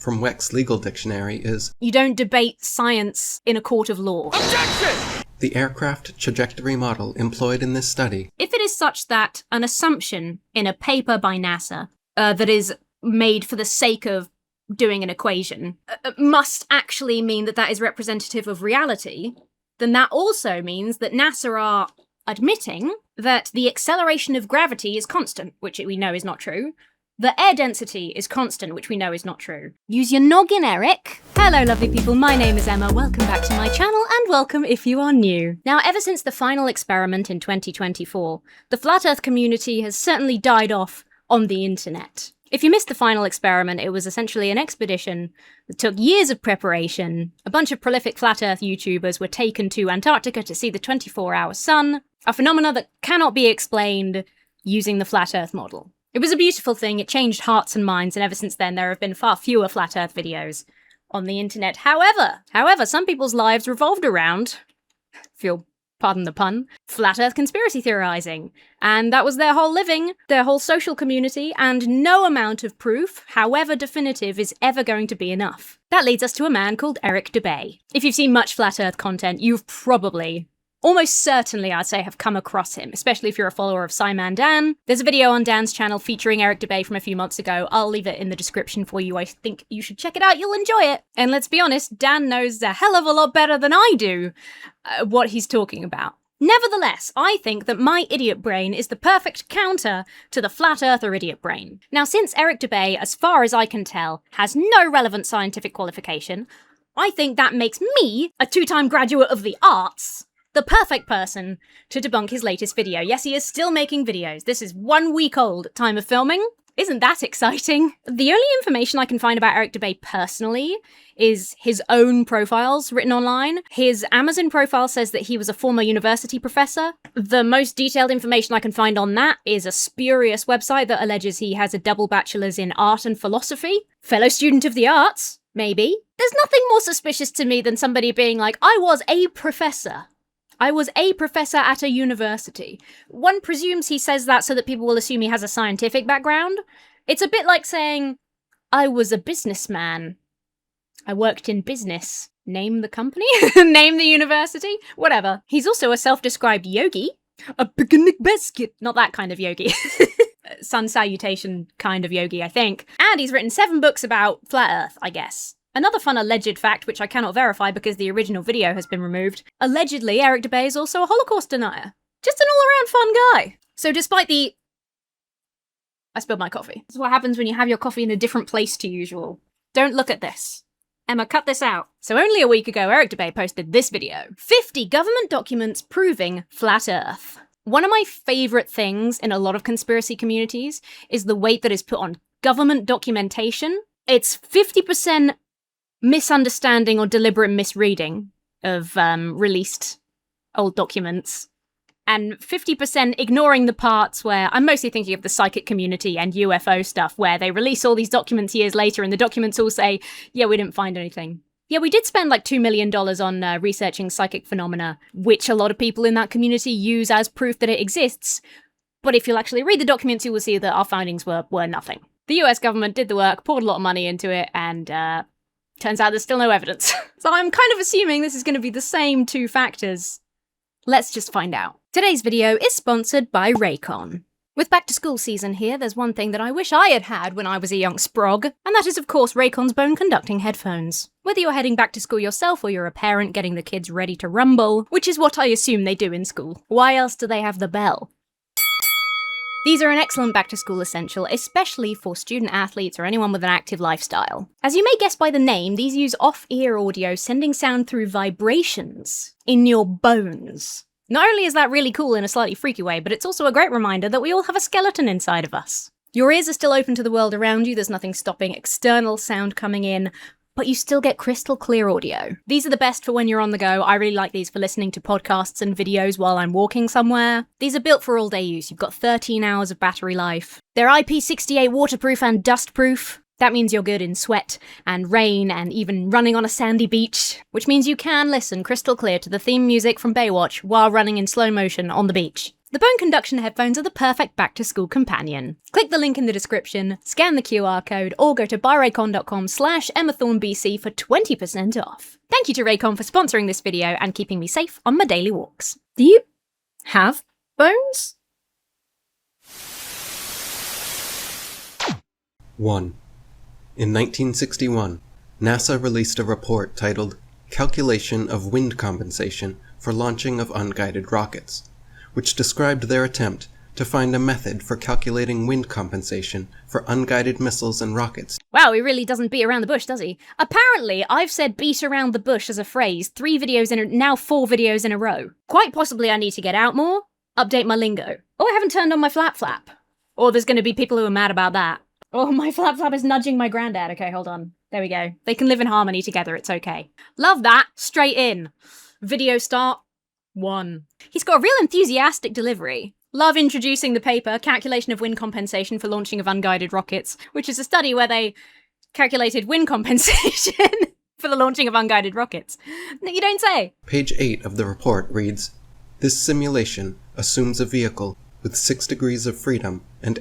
from Weck's legal dictionary is, you don't debate science in a court of law. Objection! the aircraft trajectory model employed in this study. If it is such that an assumption in a paper by NASA that is made for the sake of doing an equation must actually mean that that is representative of reality, then that also means that NASA are admitting that the acceleration of gravity is constant, which we know is not true. The air density is constant, which we know is not true. Use your noggin, Eric. Hello, lovely people. My name is Emma. Welcome back to my channel, and welcome if you are new. Now, ever since the final experiment in 2024, the Flat Earth community has certainly died off on the internet. If you missed the final experiment, it was essentially an expedition that took years of preparation. A bunch of prolific Flat Earth YouTubers were taken to Antarctica to see the 24-hour sun, a phenomena that cannot be explained using the Flat Earth model. It was a beautiful thing, it changed hearts and minds, and ever since then there have been far fewer Flat Earth videos on the internet. However, some people's lives revolved around, if you'll pardon the pun, Flat Earth conspiracy theorizing. And that was their whole living, their whole social community, and no amount of proof, however definitive, is ever going to be enough. That leads us to a man called Eiynk Dubay. If you've seen much Flat Earth content, you've probably, almost certainly, I'd say, have come across him, especially if you're a follower of Simon Dan. There's a video on Dan's channel featuring Eiynk Dubay from a few months ago. I'll leave it in the description for you. I think you should check it out. You'll enjoy it. And let's be honest, Dan knows a hell of a lot better than I do what he's talking about. Nevertheless, I think that my idiot brain is the perfect counter to the Flat Earther idiot brain. Now, since Eiynk Dubay, as far as I can tell, has no relevant scientific qualification, I think that makes me, a two-time graduate of the arts, the perfect person to debunk his latest video. Yes, he is still making videos. This is 1 week old at time of filming. Isn't that exciting? The only information I can find about Eiynk Dubay personally is his own profiles written online. His Amazon profile says that he was a former university professor. The most detailed information I can find on that is a spurious website that alleges he has a double bachelor's in art and philosophy. Fellow student of the arts, maybe. There's nothing more suspicious to me than somebody being like, I was a professor. I was a professor at a university. One presumes he says that so that people will assume he has a scientific background. It's a bit like saying, I was a businessman. I worked in business. Name the company? Name the university? Whatever. He's also a self-described yogi. A picnic basket. Not that kind of yogi. Sun salutation kind of yogi, I think. And he's written 7 books about Flat Earth, I guess. Another fun alleged fact, which I cannot verify because the original video has been removed, allegedly Eiynk Dubay is also a Holocaust denier. Just an all-around fun guy. So despite the... I spilled my coffee. This is what happens when you have your coffee in a different place to usual. Don't look at this. Emma, cut this out. So only a week ago, Eiynk Dubay posted this video. 50 government documents proving Flat Earth. One of my favourite things in a lot of conspiracy communities is the weight that is put on government documentation. It's 50% misunderstanding or deliberate misreading of released old documents, and 50% ignoring the parts where, I'm mostly thinking of the psychic community and UFO stuff, where they release all these documents years later and the documents all say, yeah, we didn't find anything. Yeah, we did spend like $2 million on researching psychic phenomena, which a lot of people in that community use as proof that it exists, but if you'll actually read the documents, you will see that our findings were nothing. The US government did the work, poured a lot of money into it, and turns out there's still no evidence. So I'm kind of assuming this is going to be the same 2 factors. Let's just find out. Today's video is sponsored by Raycon. With back to school season here, there's one thing that I wish I had had when I was a young sprog, and that is of course Raycon's bone conducting headphones. Whether you're heading back to school yourself or you're a parent getting the kids ready to rumble, which is what I assume they do in school. Why else do they have the bell? These are an excellent back-to-school essential, especially for student athletes or anyone with an active lifestyle. As you may guess by the name, these use off-ear audio sending sound through vibrations in your bones. Not only is that really cool in a slightly freaky way, but it's also a great reminder that we all have a skeleton inside of us. Your ears are still open to the world around you, there's nothing stopping external sound coming in, but you still get crystal clear audio. These are the best for when you're on the go. I really like these for listening to podcasts and videos while I'm walking somewhere. These are built for all day use. You've got 13 hours of battery life. They're IP68 waterproof and dustproof. That means you're good in sweat and rain and even running on a sandy beach, which means you can listen crystal clear to the theme music from Baywatch while running in slow motion on the beach. The bone conduction headphones are the perfect back-to-school companion. Click the link in the description, scan the QR code, or go to buyraycon.com/EmmaThorneBC for 20% off. Thank you to Raycon for sponsoring this video and keeping me safe on my daily walks. Do you have bones? 1. In 1961, NASA released a report titled Calculation of Wind Compensation for Launching of Unguided Rockets, which described their attempt to find a method for calculating wind compensation for unguided missiles and rockets. Wow, he really doesn't beat around the bush, does he? Apparently, I've said beat around the bush as a phrase now 4 videos in a row. Quite possibly I need to get out more, update my lingo. Oh, I haven't turned on my flap. Or there's going to be people who are mad about that. Oh, my flap is nudging my granddad. Okay, hold on. There we go. They can live in harmony together, it's okay. Love that. Straight in. Video start 1. He's got a real enthusiastic delivery. Love introducing the paper, Calculation of Wind Compensation for Launching of Unguided Rockets, which is a study where they calculated wind compensation for the launching of unguided rockets. You don't say. Page 8 of the report reads, This simulation assumes a vehicle with 6 degrees of freedom and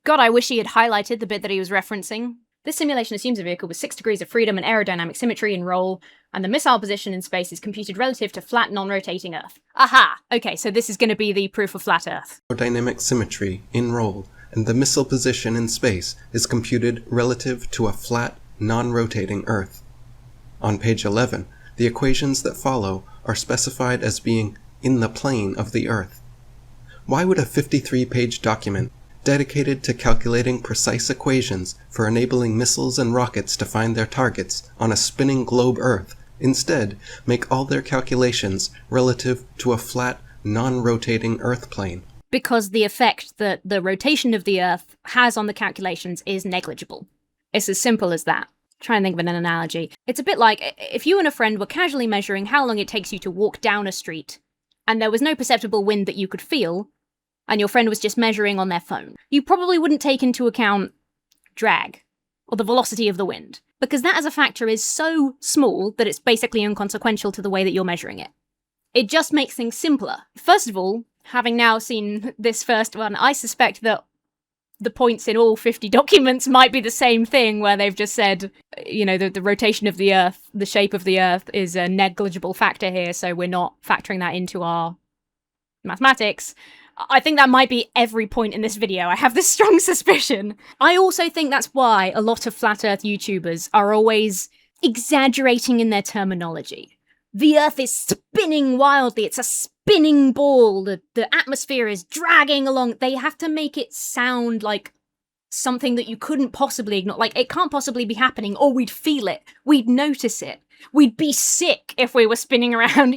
God, I wish he had highlighted the bit that he was referencing. This simulation assumes a vehicle with 6 degrees of freedom and aerodynamic symmetry in roll, and the missile position in space is computed relative to flat, non-rotating Earth. Aha! Okay, so this is going to be the proof of flat Earth. aerodynamic symmetry in roll, and the missile position in space is computed relative to a flat, non-rotating Earth. On page 11, the equations that follow are specified as being in the plane of the Earth. Why would a 53-page document dedicated to calculating precise equations for enabling missiles and rockets to find their targets on a spinning globe Earth instead make all their calculations relative to a flat, non-rotating Earth plane? Because the effect that the rotation of the Earth has on the calculations is negligible. It's as simple as that. Try and think of an analogy. It's a bit like if you and a friend were casually measuring how long it takes you to walk down a street, and there was no perceptible wind that you could feel, and your friend was just measuring on their phone. You probably wouldn't take into account drag, or the velocity of the wind, because that as a factor is so small that it's basically inconsequential to the way that you're measuring it. It just makes things simpler. First of all, having now seen this first one, I suspect that the points in all 50 documents might be the same thing, where they've just said, the rotation of the Earth, the shape of the Earth is a negligible factor here, so we're not factoring that into our mathematics. I think that might be every point in this video. I have this strong suspicion. I also think that's why a lot of flat Earth YouTubers are always exaggerating in their terminology. The Earth is spinning wildly. It's a spinning ball. The atmosphere is dragging along. They have to make it sound like something that you couldn't possibly ignore. Like, it can't possibly be happening, or we'd feel it. We'd notice it. We'd be sick if we were spinning around,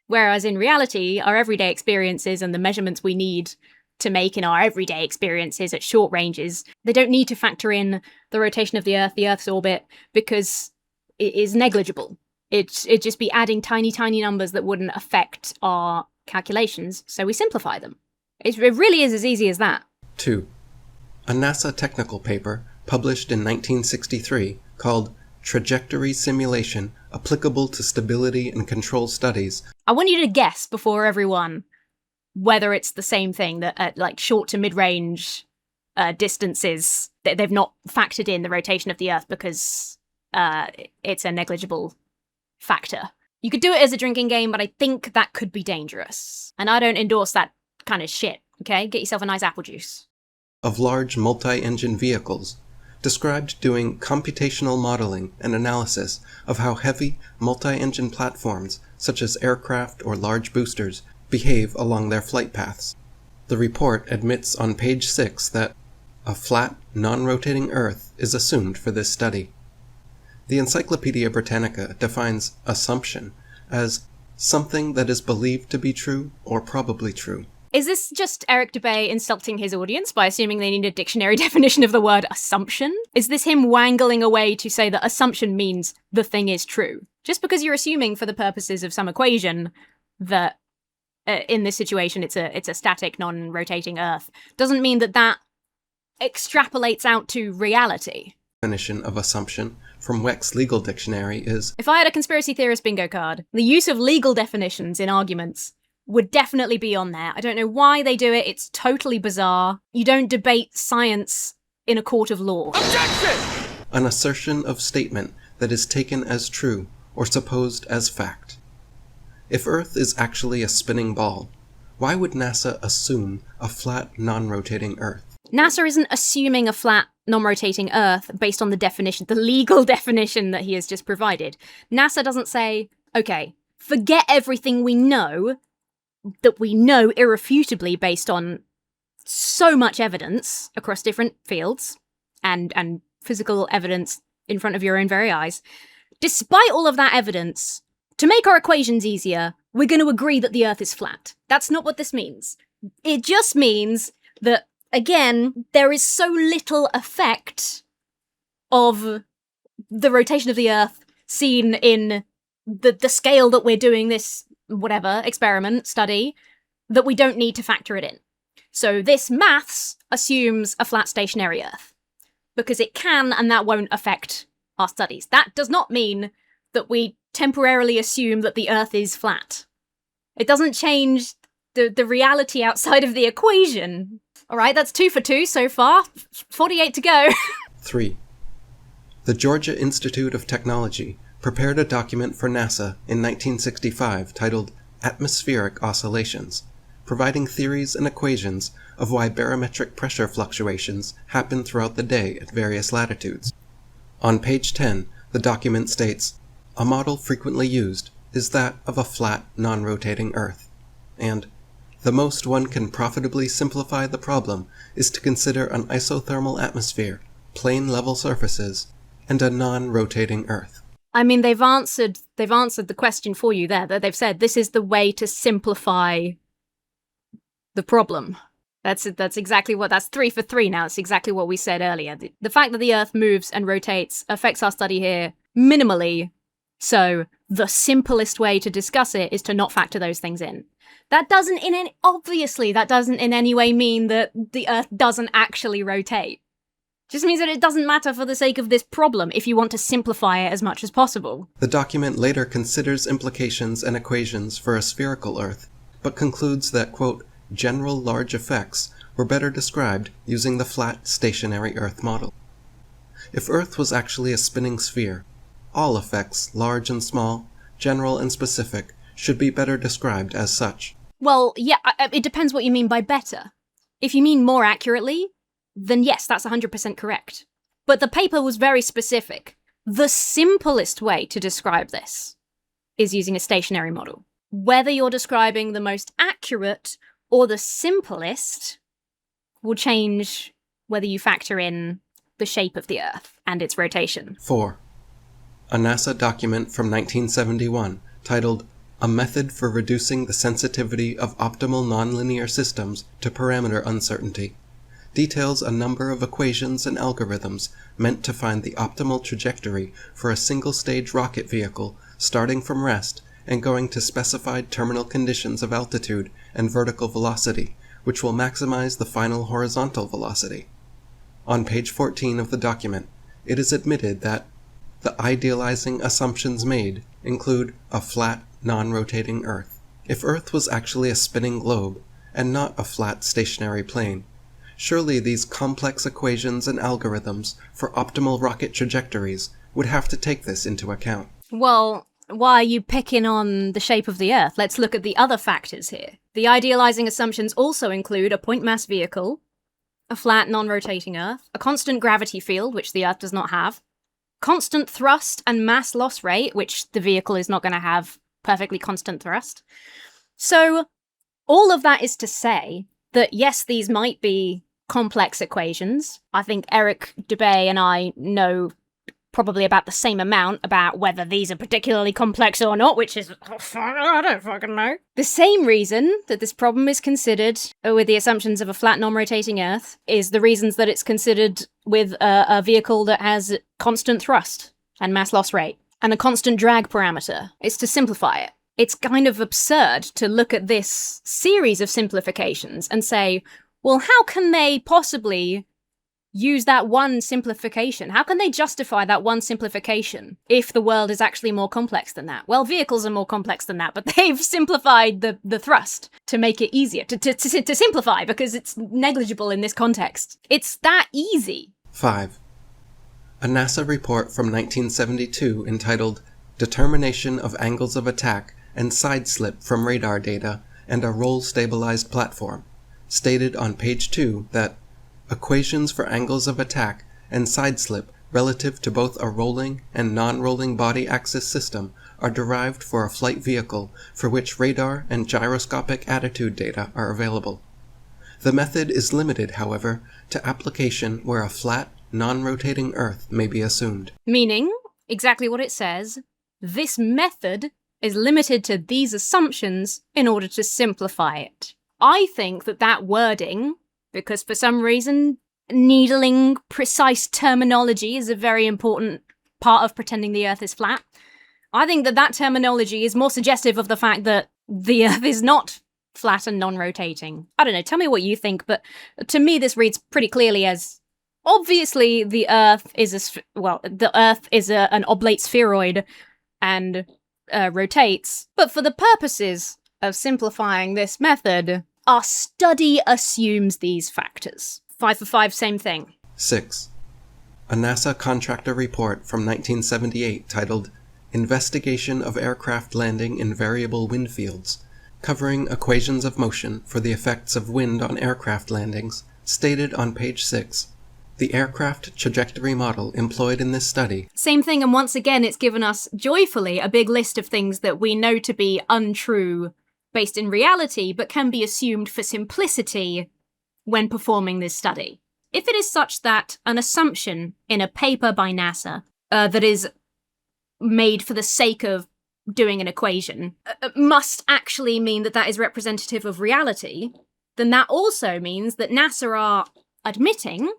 Whereas in reality, our everyday experiences and the measurements we need to make in our everyday experiences at short ranges, they don't need to factor in the rotation of the Earth's orbit, because it is negligible. It'd just be adding tiny, tiny numbers that wouldn't affect our calculations, so we simplify them. It really is as easy as that. 2. A NASA technical paper published in 1963 called Trajectory Simulation Applicable to Stability and Control Studies. I want you to guess before everyone whether it's the same thing, that at short to mid-range distances, they've not factored in the rotation of the Earth because it's a negligible factor. You could do it as a drinking game, but I think that could be dangerous. And I don't endorse that kind of shit, okay? Get yourself a nice apple juice. Of large multi-engine vehicles, described doing computational modeling and analysis of how heavy multi-engine platforms, such as aircraft or large boosters, behave along their flight paths. The report admits on page 6 that a flat, non-rotating Earth is assumed for this study. The Encyclopedia Britannica defines assumption as something that is believed to be true or probably true. Is this just Eric Dubay insulting his audience by assuming they need a dictionary definition of the word assumption? Is this him wangling away to say that assumption means the thing is true? Just because you're assuming for the purposes of some equation that in this situation it's a static, non-rotating Earth, doesn't mean that that extrapolates out to reality. Definition of assumption from Weck's legal dictionary is: if I had a conspiracy theorist bingo card, the use of legal definitions in arguments would definitely be on there. I don't know why they do it. It's totally bizarre. You don't debate science in a court of law. Objection! An assertion of statement that is taken as true or supposed as fact. If Earth is actually a spinning ball, why would NASA assume a flat, non-rotating Earth? NASA isn't assuming a flat, non-rotating Earth based on the definition, the legal definition that he has just provided. NASA doesn't say, okay, forget everything we know, that we know irrefutably based on so much evidence across different fields and physical evidence in front of your own very eyes. Despite all of that evidence, to make our equations easier, we're going to agree that the Earth is flat. That's not what this means. It just means that, again, there is so little effect of the rotation of the Earth seen in the scale that we're doing this, whatever, experiment, study, that we don't need to factor it in. So this maths assumes a flat stationary Earth, because it can, and that won't affect our studies. That does not mean that we temporarily assume that the Earth is flat. It doesn't change the reality outside of the equation. All right, that's 2 for 2 so far. 48 to go. 3. The Georgia Institute of Technology prepared a document for NASA in 1965 titled Atmospheric Oscillations, providing theories and equations of why barometric pressure fluctuations happen throughout the day at various latitudes. On page 10, the document states, "A model frequently used is that of a flat, non-rotating Earth," and "the most one can profitably simplify the problem is to consider an isothermal atmosphere, plane level surfaces, and a non-rotating Earth." I mean, they've answered the question for you there. They've said this is the way to simplify the problem. That's exactly what, that's 3 for 3 now. It's exactly what we said earlier. The fact that the Earth moves and rotates affects our study here minimally. So the simplest way to discuss it is to not factor those things in. That doesn't in any way mean that the Earth doesn't actually rotate. Just means that it doesn't matter for the sake of this problem if you want to simplify it as much as possible. The document later considers implications and equations for a spherical Earth, but concludes that, quote, "general large effects were better described using the flat, stationary Earth model." If Earth was actually a spinning sphere, all effects, large and small, general and specific, should be better described as such. Well, yeah, it depends what you mean by better. If you mean more accurately, then yes, that's 100% correct. But the paper was very specific. The simplest way to describe this is using a stationary model. Whether you're describing the most accurate or the simplest will change whether you factor in the shape of the Earth and its rotation. 4. A NASA document from 1971 titled "A Method for Reducing the Sensitivity of Optimal Nonlinear Systems to Parameter Uncertainty" details a number of equations and algorithms meant to find the optimal trajectory for a single-stage rocket vehicle starting from rest and going to specified terminal conditions of altitude and vertical velocity, which will maximize the final horizontal velocity. On page 14 of the document, it is admitted that the idealizing assumptions made include a flat, non-rotating Earth. If Earth was actually a spinning globe, and not a flat, stationary plane, surely these complex equations and algorithms for optimal rocket trajectories would have to take this into account. Well, why are you picking on the shape of the Earth? Let's look at the other factors here. The idealizing assumptions also include a point mass vehicle, a flat, non-rotating Earth, a constant gravity field, which the Earth does not have, constant thrust and mass loss rate, which the vehicle is not going to have perfectly constant thrust. So all of that is to say that yes, these might be complex equations. I think Eric, Dubay, and I know probably about the same amount about whether these are particularly complex or not, which is, I don't fucking know. The same reason that this problem is considered with the assumptions of a flat non-rotating Earth is the reasons that it's considered with a vehicle that has constant thrust and mass loss rate and a constant drag parameter. It's to simplify it. It's kind of absurd to look at this series of simplifications and say, well, how can they possibly use that one simplification? How can they justify that one simplification if the world is actually more complex than that? Well, vehicles are more complex than that, but they've simplified the thrust to make it easier, to simplify, because it's negligible in this context. It's that easy. 5. A NASA report from 1972 entitled Determination of Angles of Attack and Sideslip from Radar Data and a Roll-Stabilized Platform stated on page 2 that equations for angles of attack and sideslip relative to both a rolling and non-rolling body axis system are derived for a flight vehicle for which radar and gyroscopic attitude data are available. The method is limited, however, to application where a flat, non-rotating Earth may be assumed. Meaning, exactly what it says, this method is limited to these assumptions in order to simplify it. I think that wording, because for some reason, needling precise terminology is a very important part of pretending the Earth is flat. I think that terminology is more suggestive of the fact that the Earth is not flat and non-rotating. I don't know, tell me what you think, but to me this reads pretty clearly as, obviously the Earth is an oblate spheroid and rotates, but for the purposes of simplifying this method, our study assumes these factors. 5 for 5, same thing. 6. A NASA contractor report from 1978 titled Investigation of Aircraft Landing in Variable Wind Fields, covering equations of motion for the effects of wind on aircraft landings, stated on page 6, the aircraft trajectory model employed in this study. Same thing, and once again it's given us joyfully a big list of things that we know to be untrue based in reality, but can be assumed for simplicity when performing this study. If it is such that an assumption in a paper by NASA that is made for the sake of doing an equation must actually mean that is representative of reality, then that also means that NASA are admitting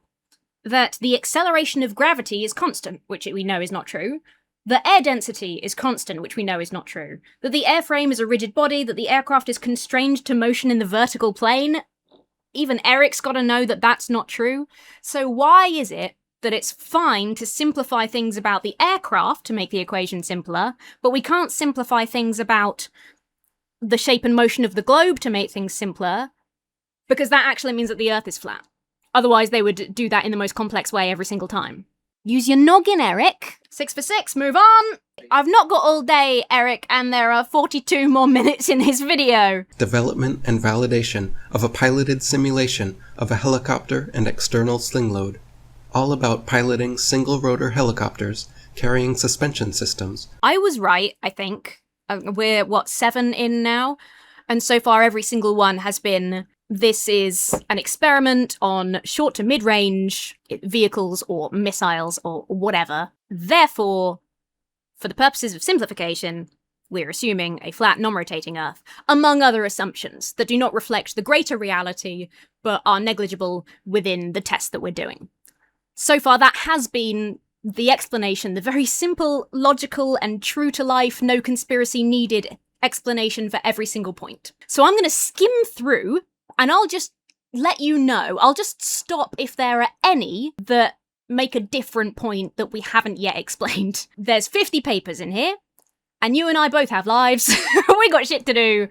that the acceleration of gravity is constant, which we know is not true. The air density is constant, which we know is not true. That the airframe is a rigid body, that the aircraft is constrained to motion in the vertical plane. Even Eric's got to know that that's not true. So why is it that it's fine to simplify things about the aircraft to make the equation simpler, but we can't simplify things about the shape and motion of the globe to make things simpler, because that actually means that the Earth is flat? Otherwise, they would do that in the most complex way every single time. Use your noggin, Eric. 6 for 6, move on. I've not got all day, Eric, and there are 42 more minutes in his video. Development and validation of a piloted simulation of a helicopter and external sling load. All about piloting single-rotor helicopters carrying suspension systems. I was right, I think. We're, 7 in now? And so far every single one has been, this is an experiment on short to mid-range vehicles or missiles or whatever. Therefore, for the purposes of simplification, we're assuming a flat, non-rotating Earth, among other assumptions that do not reflect the greater reality, but are negligible within the test that we're doing. So far, that has been the explanation, the very simple, logical, and true-to-life, no conspiracy needed explanation for every single point. So I'm going to skim through, and I'll just let you know. I'll just stop if there are any that make a different point that we haven't yet explained. There's 50 papers in here, and you and I both have lives. We got shit to do.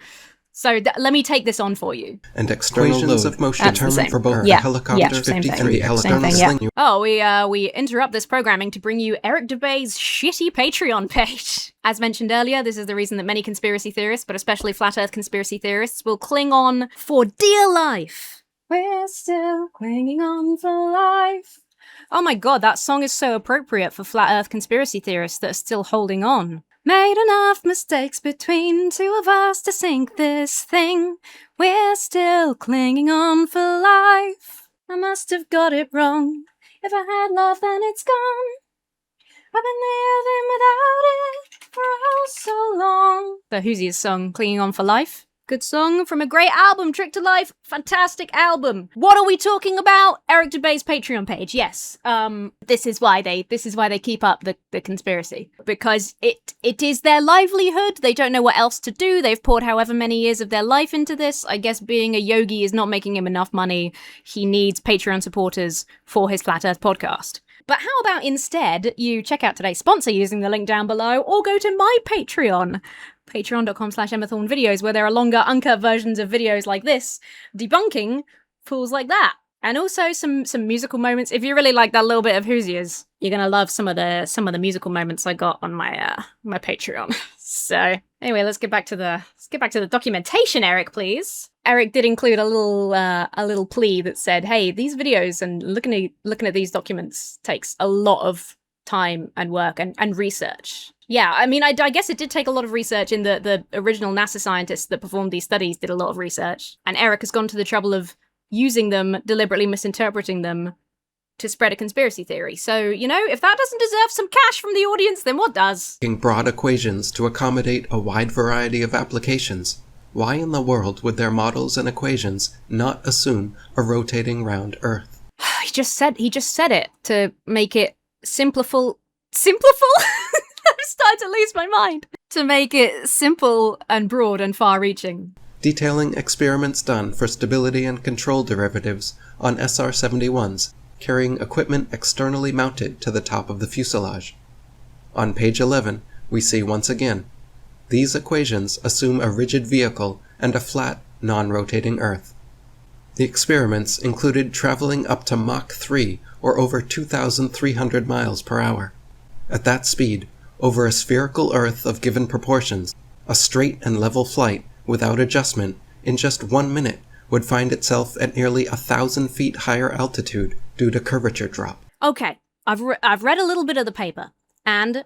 So let me take this on for you. And external loads of motion determined for both the helicopter 53 external sling. Oh, we interrupt this programming to bring you Eric Dubay's shitty Patreon page. As mentioned earlier, this is the reason that many conspiracy theorists, but especially flat Earth conspiracy theorists, will cling on for dear life. We're still clinging on for life. Oh my god, that song is so appropriate for flat Earth conspiracy theorists that are still holding on. Made enough mistakes between two of us to sink this thing. We're still clinging on for life. I must have got it wrong. If I had love, then it's gone. I've been living without it for oh so long. The Hoosiers song, Clinging On for Life. Good song from a great album, Trick to Life. Fantastic album. What are we talking about? Eric Dubay's Patreon page. Yes. This is why they keep up the conspiracy. Because it is their livelihood. They don't know what else to do. They've poured however many years of their life into this. I guess being a yogi is not making him enough money. He needs Patreon supporters for his Flat Earth podcast. But how about instead you check out today's sponsor using the link down below, or go to my Patreon, patreon.com/EmmaThorneVideos, where there are longer, uncut versions of videos like this, debunking fools like that. And also some musical moments. If you really like that little bit of Hoosiers, you're gonna love some of the musical moments I got on my my Patreon. So anyway, let's get back to the documentation, Eric, please. Eric did include a little plea that said, "Hey, these videos and looking at these documents takes a lot of time and work and research." Yeah, I mean, I guess it did take a lot of research. In the original NASA scientists that performed these studies did a lot of research, and Eric has gone to the trouble of using them, deliberately misinterpreting them to spread a conspiracy theory. So, you know, if that doesn't deserve some cash from the audience, then what does? Broad equations to accommodate a wide variety of applications. Why in the world would their models and equations not assume a rotating round Earth? He just said it to make it simpliful. I'm starting to lose my mind. To make it simple and broad and far-reaching. Detailing experiments done for stability and control derivatives on SR-71s, carrying equipment externally mounted to the top of the fuselage. On page 11, we see once again, these equations assume a rigid vehicle and a flat, non-rotating Earth. The experiments included traveling up to Mach 3, or over 2,300 miles per hour. At that speed, over a spherical Earth of given proportions, a straight and level flight without adjustment in just 1 minute would find itself at nearly 1,000 feet higher altitude due to curvature drop. Okay, I've read a little bit of the paper, and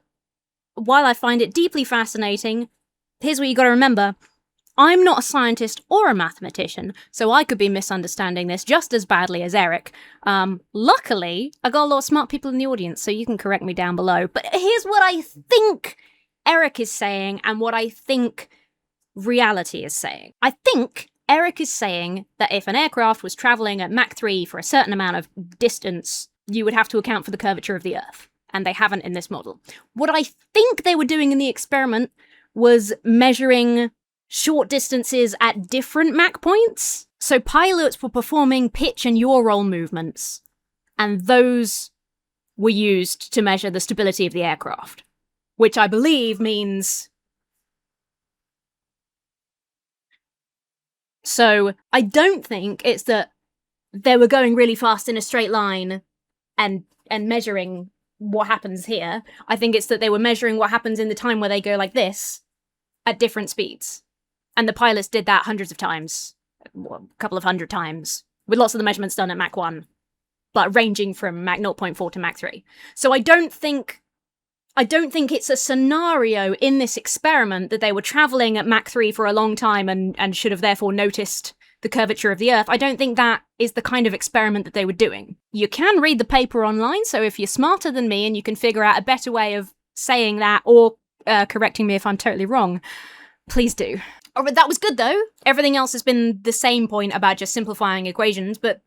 while I find it deeply fascinating, here's what you gotta remember. I'm not a scientist or a mathematician, so I could be misunderstanding this just as badly as Eric. Luckily, I got a lot of smart people in the audience, so you can correct me down below. But here's what I think Eric is saying and what I think reality is saying. I think Eric is saying that if an aircraft was traveling at Mach 3 for a certain amount of distance, you would have to account for the curvature of the Earth. And they haven't in this model. What I think they were doing in the experiment was measuring short distances at different Mach points. So pilots were performing pitch and yaw roll movements, and those were used to measure the stability of the aircraft, which I believe means... So I don't think it's that they were going really fast in a straight line and measuring what happens here. I think it's that they were measuring what happens in the time where they go like this at different speeds. And the pilots did that hundreds of times, a couple of hundred times, with lots of the measurements done at Mach 1, but ranging from Mach 0.4 to Mach 3. So I don't think it's a scenario in this experiment that they were traveling at Mach 3 for a long time and should have therefore noticed the curvature of the Earth. I don't think that is the kind of experiment that they were doing. You can read the paper online, so if you're smarter than me and you can figure out a better way of saying that or correcting me if I'm totally wrong, please do. Oh, but that was good, though. Everything else has been the same point about just simplifying equations, but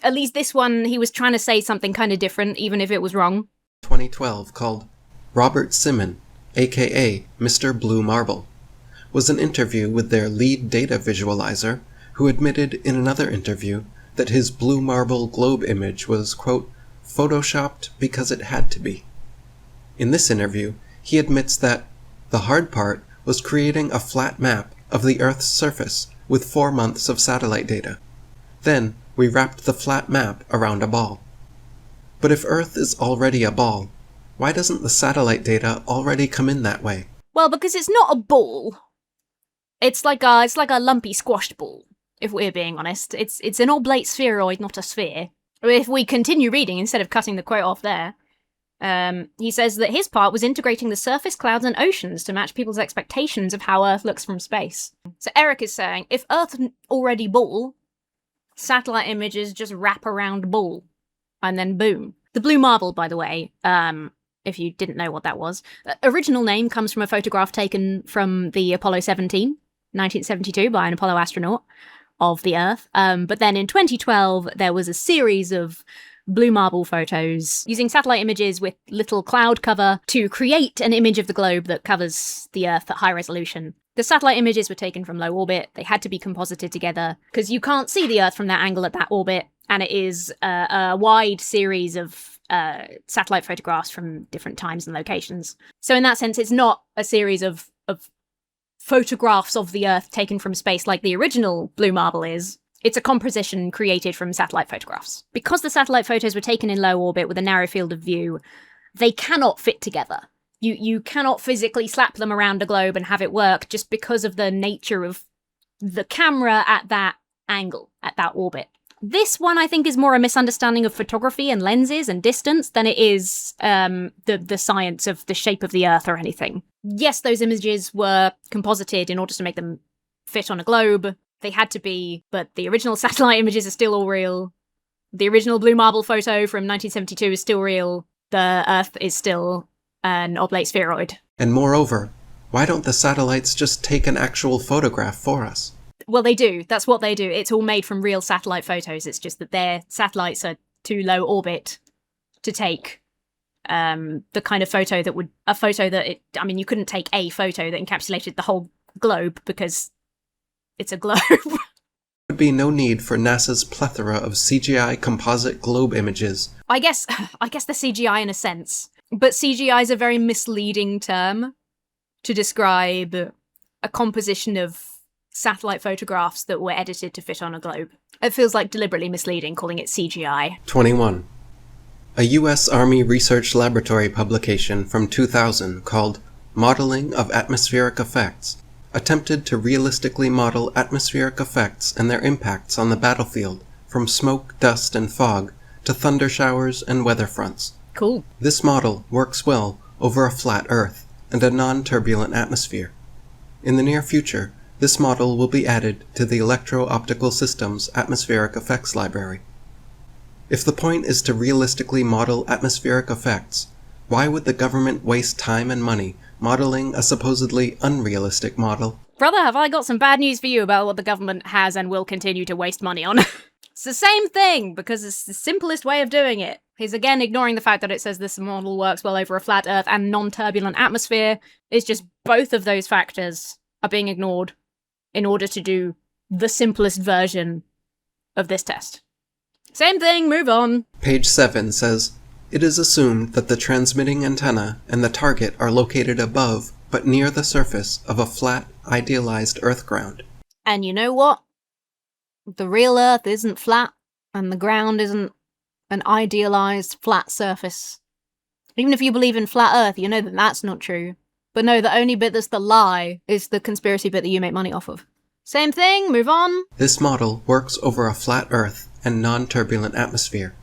at least this one, he was trying to say something kind of different, even if it was wrong. 2012 called Robert Simon, aka Mr. Blue Marble, was an interview with their lead data visualizer, who admitted in another interview that his blue marble globe image was, quote, photoshopped because it had to be. In this interview, he admits that the hard part was creating a flat map of the Earth's surface with 4 months of satellite data. Then, we wrapped the flat map around a ball. But if Earth is already a ball, why doesn't the satellite data already come in that way? Well, because it's not a ball. It's like a lumpy squashed ball, if we're being honest. It's an oblate spheroid, not a sphere. If we continue reading, instead of cutting the quote off there, he says that his part was integrating the surface, clouds, and oceans to match people's expectations of how Earth looks from space. So Eric is saying, if Earth's already ball, satellite images just wrap around ball, and then boom. The blue marble, by the way, if you didn't know what that was, original name comes from a photograph taken from the Apollo 17 1972 by an Apollo astronaut of the Earth. But then in 2012, there was a series of blue marble photos using satellite images with little cloud cover to create an image of the globe that covers the Earth at high resolution. The satellite images were taken from low orbit. They had to be composited together because you can't see the Earth from that angle at that orbit. And it is a wide series of satellite photographs from different times and locations. So in that sense, it's not a series of photographs of the Earth taken from space like the original Blue Marble is. It's a composition created from satellite photographs. Because the satellite photos were taken in low orbit with a narrow field of view, they cannot fit together. You cannot physically slap them around a globe and have it work just because of the nature of the camera at that angle, at that orbit. This one, I think, is more a misunderstanding of photography and lenses and distance than it is the science of the shape of the Earth or anything. Yes, those images were composited in order to make them fit on a globe. They had to be, but the original satellite images are still all real. The original Blue Marble photo from 1972 is still real. The Earth is still an oblate spheroid. And moreover, why don't the satellites just take an actual photograph for us? Well, they do. That's what they do. It's all made from real satellite photos. It's just that their satellites are too low orbit to take the kind of photo that would... A photo that... you couldn't take a photo that encapsulated the whole globe because it's a globe. There would be no need for NASA's plethora of CGI composite globe images. I guess the CGI in a sense. But CGI is a very misleading term to describe a composition of satellite photographs that were edited to fit on a globe. It feels like deliberately misleading calling it CGI. 21. A U.S. Army Research Laboratory publication from 2000 called Modeling of Atmospheric Effects attempted to realistically model atmospheric effects and their impacts on the battlefield, from smoke, dust, and fog to thunder showers and weather fronts. Cool. This model works well over a flat Earth and a non-turbulent atmosphere. In the near future, this model will be added to the Electro-Optical Systems Atmospheric Effects Library. If the point is to realistically model atmospheric effects, why would the government waste time and money modeling a supposedly unrealistic model? Brother, have I got some bad news for you about what the government has and will continue to waste money on. It's the same thing, because it's the simplest way of doing it. He's again ignoring the fact that it says this model works well over a flat Earth and non-turbulent atmosphere. It's just both of those factors are being ignored in order to do the simplest version of this test. Same thing, move on. Page 7 says, it is assumed that the transmitting antenna and the target are located above, but near the surface of a flat, idealized Earth ground. And you know what? The real Earth isn't flat, and the ground isn't an idealized flat surface. Even if you believe in flat Earth, you know that that's not true. But no, the only bit that's the lie is the conspiracy bit that you make money off of. Same thing, move on. This model works over a flat Earth and non-turbulent atmosphere.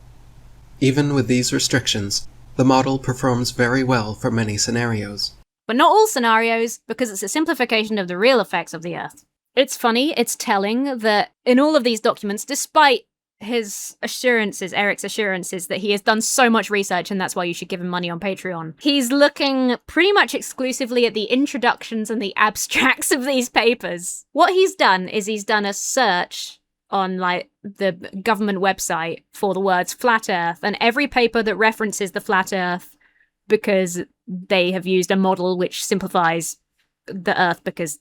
Even with these restrictions, the model performs very well for many scenarios. But not all scenarios, because it's a simplification of the real effects of the Earth. It's funny, it's telling that in all of these documents, despite his assurances, Eric's assurances, that he has done so much research and that's why you should give him money on Patreon, he's looking pretty much exclusively at the introductions and the abstracts of these papers. What he's done is he's done a search on, like, the government website for the words flat Earth, and every paper that references the flat Earth, because they have used a model which simplifies the Earth because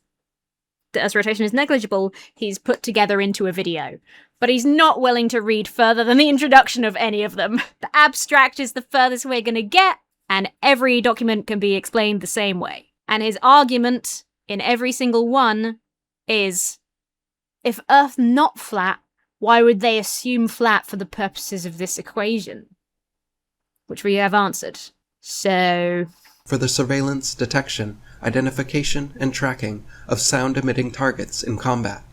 the Earth's rotation is negligible, he's put together into a video. But he's not willing to read further than the introduction of any of them. The abstract is the furthest we're going to get, and every document can be explained the same way. And his argument in every single one is, if Earth not flat, why would they assume flat for the purposes of this equation? Which we have answered. So... for the surveillance, detection, identification, and tracking of sound-emitting targets in combat.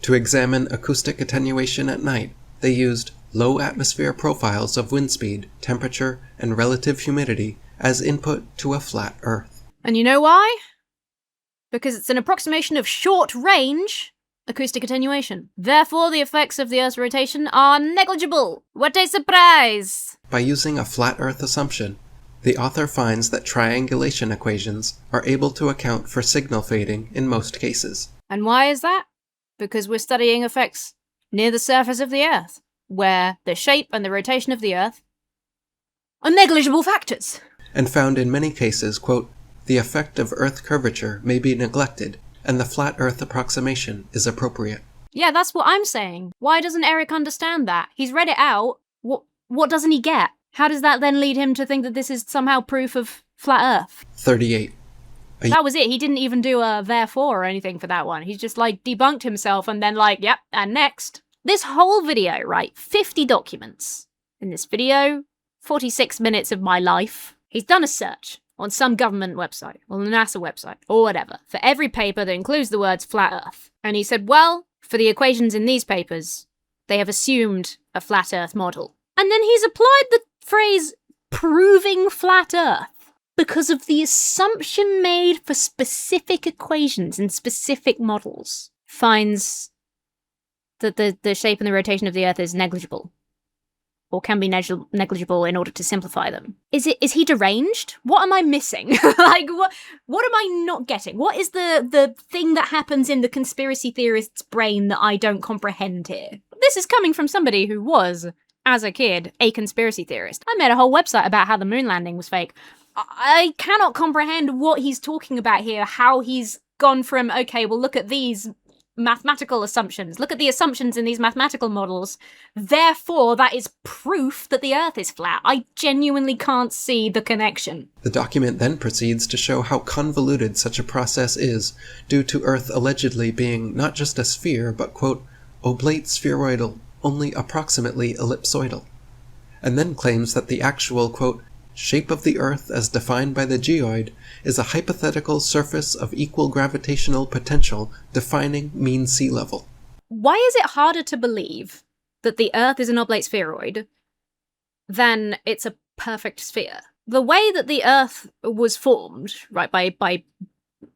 To examine acoustic attenuation at night, they used low atmosphere profiles of wind speed, temperature, and relative humidity as input to a flat Earth. And you know why? Because it's an approximation of short-range acoustic attenuation. Therefore, the effects of the Earth's rotation are negligible. What a surprise! By using a flat Earth assumption, the author finds that triangulation equations are able to account for signal fading in most cases. And why is that? Because we're studying effects near the surface of the Earth, where the shape and the rotation of the Earth are negligible factors. And found in many cases, quote, the effect of Earth curvature may be neglected, and the flat Earth approximation is appropriate. Yeah, that's what I'm saying. Why doesn't Eric understand that? He's read it out. What doesn't he get? How does that then lead him to think that this is somehow proof of flat Earth? 38. That was it. He didn't even do a therefore or anything for that one. He's just like debunked himself and then like, yep, and next. This whole video, right? 50 documents. In this video, 46 minutes of my life. He's done a search on some government website, or the NASA website, or whatever, for every paper that includes the words flat Earth. And he said, well, for the equations in these papers, they have assumed a flat Earth model. And then he's applied the phrase proving flat Earth because of the assumption made for specific equations in specific models. Finds that the shape and the rotation of the Earth is negligible. Or can be negligible in order to simplify them. Is he deranged? What am I missing? Like, what am I not getting? What is the thing that happens in the conspiracy theorist's brain that I don't comprehend here? This is coming from somebody who was, as a kid, a conspiracy theorist. I made a whole website about how the moon landing was fake. I cannot comprehend what he's talking about here, how he's gone from, okay, well, look at these mathematical assumptions. Look at the assumptions in these mathematical models. Therefore, that is proof that the Earth is flat. I genuinely can't see the connection. The document then proceeds to show how convoluted such a process is, due to Earth allegedly being not just a sphere, but, quote, oblate spheroidal, only approximately ellipsoidal, and then claims that the actual, quote, shape of the Earth as defined by the geoid is a hypothetical surface of equal gravitational potential defining mean sea level. Why is it harder to believe that the Earth is an oblate spheroid than it's a perfect sphere? The way that the Earth was formed, right, by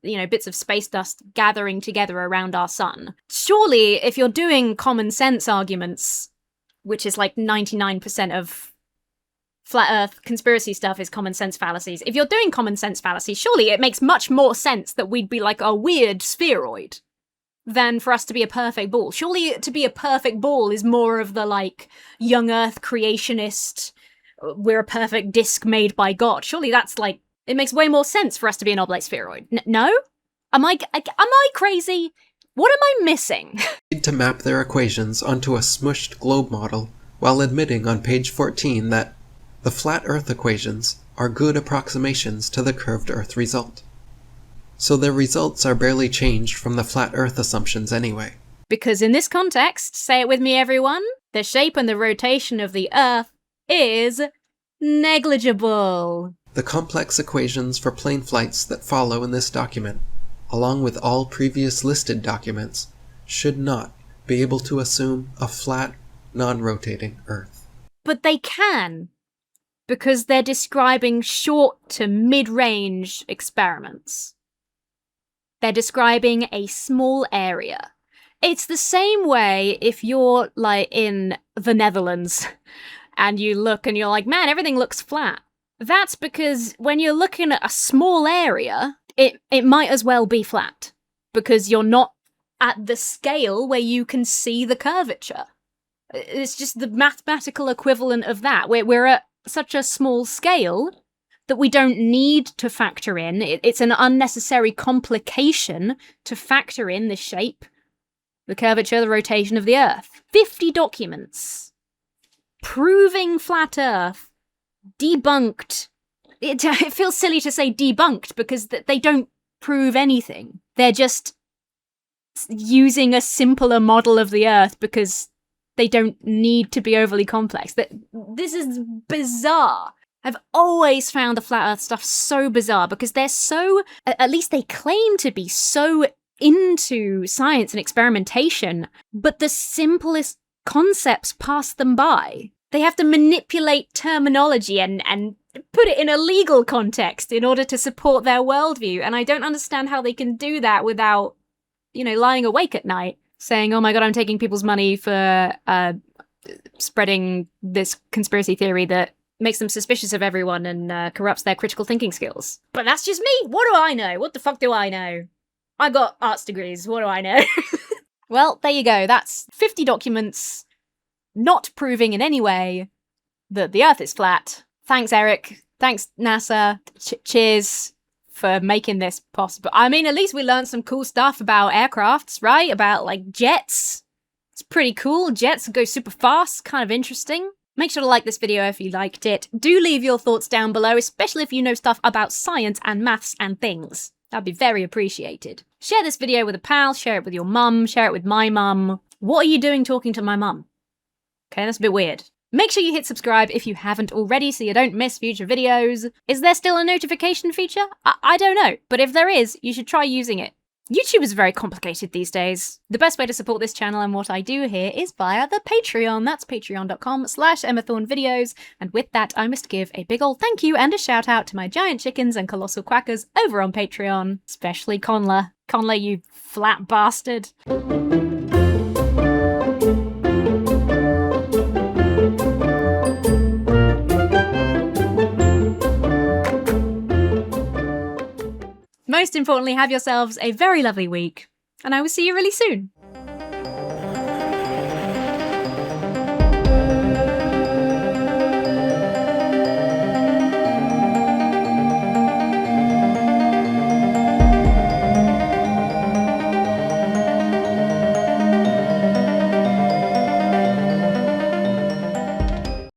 bits of space dust gathering together around our sun, surely if you're doing common sense arguments, which is like 99% of flat Earth conspiracy stuff is common sense fallacies. If you're doing common sense fallacies, surely it makes much more sense that we'd be like a weird spheroid than for us to be a perfect ball. Surely to be a perfect ball is more of the like young Earth creationist, we're a perfect disc made by God. Surely that's like, it makes way more sense for us to be an oblate spheroid. No? Am I crazy? What am I missing? To map their equations onto a smushed globe model while admitting on page 14 that the flat Earth equations are good approximations to the curved Earth result. So their results are barely changed from the flat Earth assumptions anyway. Because in this context, say it with me everyone, the shape and the rotation of the Earth is negligible. The complex equations for plane flights that follow in this document, along with all previous listed documents, should not be able to assume a flat, non-rotating Earth. But they can, because they're describing short to mid-range experiments. They're describing a small area. It's the same way if you're like in the Netherlands and you look and you're like, man, everything looks flat. That's because when you're looking at a small area, it might as well be flat because you're not at the scale where you can see the curvature. It's just the mathematical equivalent of that. We're at such a small scale that we don't need to factor in. It's an unnecessary complication to factor in the shape, the curvature, the rotation of the Earth. 50 documents proving flat Earth, debunked. It feels silly to say debunked because they don't prove anything. They're just using a simpler model of the Earth because they don't need to be overly complex. This is bizarre. I've always found the flat Earth stuff so bizarre because they're so, at least they claim to be so into science and experimentation, but the simplest concepts pass them by. They have to manipulate terminology and put it in a legal context in order to support their worldview, and I don't understand how they can do that without, lying awake at night, saying, oh my god, I'm taking people's money for spreading this conspiracy theory that makes them suspicious of everyone and corrupts their critical thinking skills. But that's just me. What do I know? What the fuck do I know? I got arts degrees, what do I know? Well, there you go. That's 50 documents not proving in any way that the Earth is flat. Thanks, Eric. Thanks, NASA. Cheers for making this possible. I mean, at least we learned some cool stuff about aircrafts, right? About, like, jets. It's pretty cool. Jets go super fast. Kind of interesting. Make sure to like this video if you liked it. Do leave your thoughts down below, especially if you know stuff about science and maths and things. That'd be very appreciated. Share this video with a pal, share it with your mum, share it with my mum. What are you doing talking to my mum? Okay, that's a bit weird. Make sure you hit subscribe if you haven't already so you don't miss future videos. Is there still a notification feature? I don't know, but if there is, you should try using it. YouTube is very complicated these days. The best way to support this channel and what I do here is via the Patreon. That's patreon.com/EmmaThorneVideos. And with that, I must give a big ol' thank you and a shout out to my giant chickens and colossal quackers over on Patreon. Especially Conla. Conla, you flat bastard. Most importantly, have yourselves a very lovely week, and I will see you really soon.